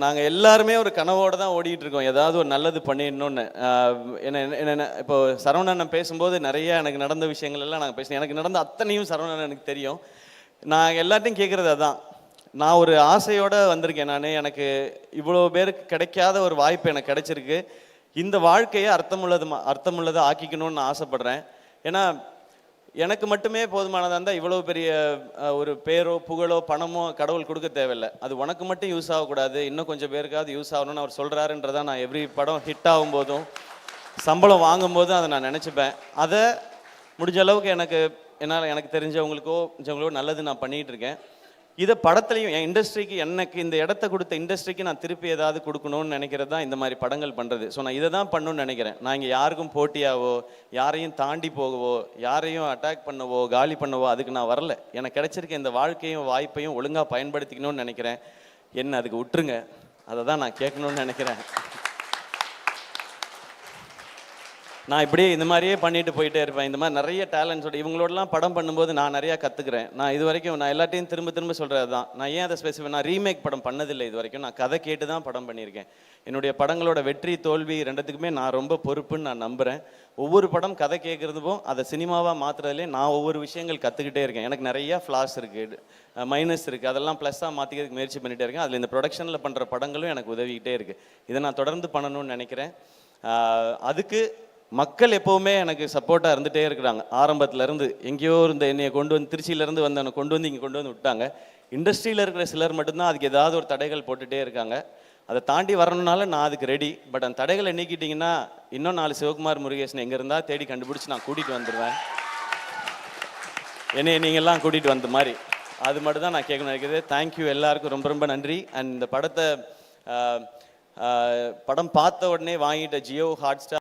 நாங்கள் எல்லாருமே ஒரு கனவோடு தான் ஓடிட்டு இருக்கோம், ஏதாவது ஒரு நல்லது பண்ணிடணும்னு. என்ன இப்போ சரவணன் பேசும்போது நிறைய எனக்கு நடந்த விஷயங்கள் எல்லாம் நாங்கள் பேசினோம். எனக்கு நடந்த அத்தனையும் சரவணன் எனக்கு தெரியும். நான் எல்லாத்தையும் கேட்குறது அதான். நான் ஒரு ஆசையோடு வந்திருக்கேன். எனக்கு இவ்வளோ பேருக்கு கிடைக்காத ஒரு வாய்ப்பு எனக்கு கிடைச்சிருக்கு. இந்த வாழ்க்கையை அர்த்தமுள்ளதை ஆக்கிக்கணும்னு நான் ஆசைப்படுறேன். ஏன்னா எனக்கு மட்டுமே போதுமானதாக இருந்தால் இவ்வளோ பெரிய ஒரு பேரோ புகழோ பணமோ கடவுள் கொடுக்க தேவையில்லை. அது உனக்கு மட்டும் யூஸ் ஆகக்கூடாது, இன்னும் கொஞ்சம் பேருக்காவது யூஸ் ஆகணும்னு அவர் சொல்கிறாருன்றதான் நான் எவ்ரி படம் ஹிட் ஆகும்போதும் சம்பளம் வாங்கும்போதும் அதை நான் நினச்சிப்பேன். அதை முடிஞ்ச அளவுக்கு எனக்கு தெரிஞ்சவங்களுக்கோ நல்லது நான் பண்ணிகிட்டு இருக்கேன். இதை படத்துலையும் என் இண்டஸ்ட்ரிக்கு எனக்கு இந்த இடத்த கொடுத்த இண்டஸ்ட்ரிக்கு நான் திருப்பி ஏதாவது கொடுக்கணும்னு நினைக்கிறது தான் இந்த மாதிரி படங்கள் பண்ணுறது. ஸோ நான் இதை தான் பண்ணணும்னு நினைக்கிறேன். நான் இங்கே யாருக்கும் போட்டியாவோ யாரையும் தாண்டி போகவோ யாரையும் அட்டாக் பண்ணவோ காலி பண்ணவோ அதுக்கு நான் வரல. எனக்கு கிடைச்சிருக்க இந்த வாழ்க்கையும் வாய்ப்பையும் ஒழுங்காக பயன்படுத்திக்கணும்னு நினைக்கிறேன். என்ன அதுக்கு விட்டுருங்க, அதை தான் நான் கேட்கணும்னு நினைக்கிறேன். நான் இப்படியே இந்த மாதிரியே பண்ணிட்டு போயிட்டே இருப்பேன். இந்த மாதிரி நிறைய டேலண்ட்ஸோட இவங்களோடலாம் படம் பண்ணும்போது நான் நிறையா கற்றுக்குறேன். நான் இது வரைக்கும் நான் எல்லாத்தையும் திரும்ப சொல்கிறது தான். நான் ஏன் அதை நான் ரீமேக் படம் பண்ணதில்லை இது வரைக்கும். நான் கதை கேட்டு தான் படம் பண்ணியிருக்கேன். என்னுடைய படங்களோட வெற்றி தோல்வி ரெண்டுத்துக்குமே நான் ரொம்ப பொறுப்புன்னு நான் நம்புகிறேன். ஒவ்வொரு படம் கதை கேட்குறதுக்கும் அதை சினிமாவாக மாற்றுறதுலேயே நான் ஒவ்வொரு விஷயங்கள் கற்றுக்கிட்டே இருக்கேன். எனக்கு நிறையா ஃப்ளாஸ் இருக்குது, மைனஸ் இருக்குது, அதெல்லாம் ப்ளஸ்ஸாக மாற்றிக்கிறதுக்கு முயற்சி பண்ணிகிட்டே இருக்கேன். அதில் இந்த ப்ரொடக்ஷனில் பண்ணுற படங்களும் எனக்கு உதவிக்கிட்டே இருக்குது. இதை நான் தொடர்ந்து பண்ணணும்னு நினைக்கிறேன். அதுக்கு மக்கள் எப்போவுமே எனக்கு சப்போர்ட்டாக இருந்துகிட்டே இருக்கிறாங்க. ஆரம்பத்துலேருந்து எங்கேயோ இருந்த என்னையை கொண்டு வந்து திருச்சியிலேருந்து வந்தவனை கொண்டு வந்து இங்கே கொண்டு வந்து விட்டாங்க. இண்டஸ்ட்ரியில் இருக்கிற சிலர் மட்டும்தான் அதுக்கு ஏதாவது ஒரு தடைகள் போட்டுகிட்டே இருக்காங்க. அதை தாண்டி வரணுனால நான் அதுக்கு ரெடி. பட் அந்த தடைகளை நீக்கிட்டிங்கன்னா இன்னும் 4 சிவகுமார் முருகேசன் எங்கே இருந்தால் தேடி கண்டுபிடிச்சி நான் கூட்டிகிட்டு வந்துடுவேன். என்னையை நீங்கள்லாம் கூட்டிகிட்டு வந்த மாதிரி அது மட்டும் தான் நான் கேட்கணும் நினைக்கிறது. தேங்க்யூ, எல்லாருக்கும் ரொம்ப ரொம்ப நன்றி. அண்ட் இந்த படம் பார்த்த உடனே வாங்கிட்ட ஜியோ ஹாட்ஸ்டார்